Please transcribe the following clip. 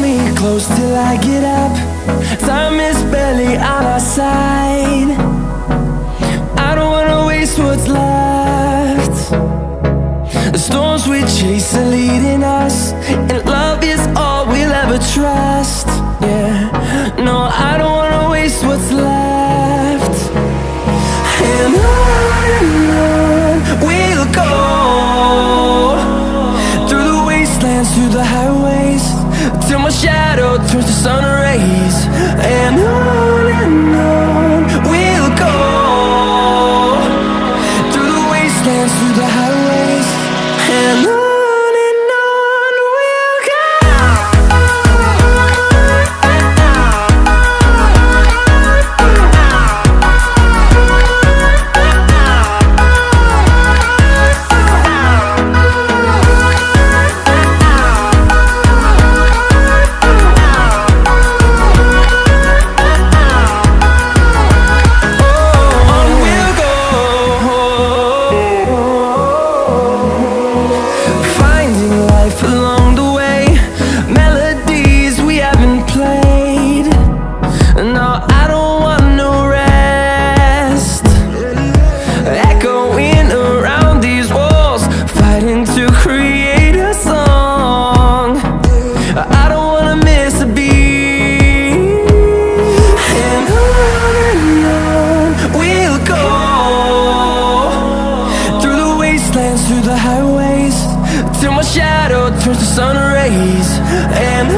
me close till I get up. Time is barely on our side. I don't wanna waste what's left. The storms we chase are leading us, and love is all we'll ever trust. Yeah, no, I don't wanna waste what's left. And on we'll go, through the wastelands, through the highways, till my shadow turns to sun rays. And on we'll go, through the wastelands, through the highways, and on we'll go. Through the highways, till my shadow turns to sun rays. And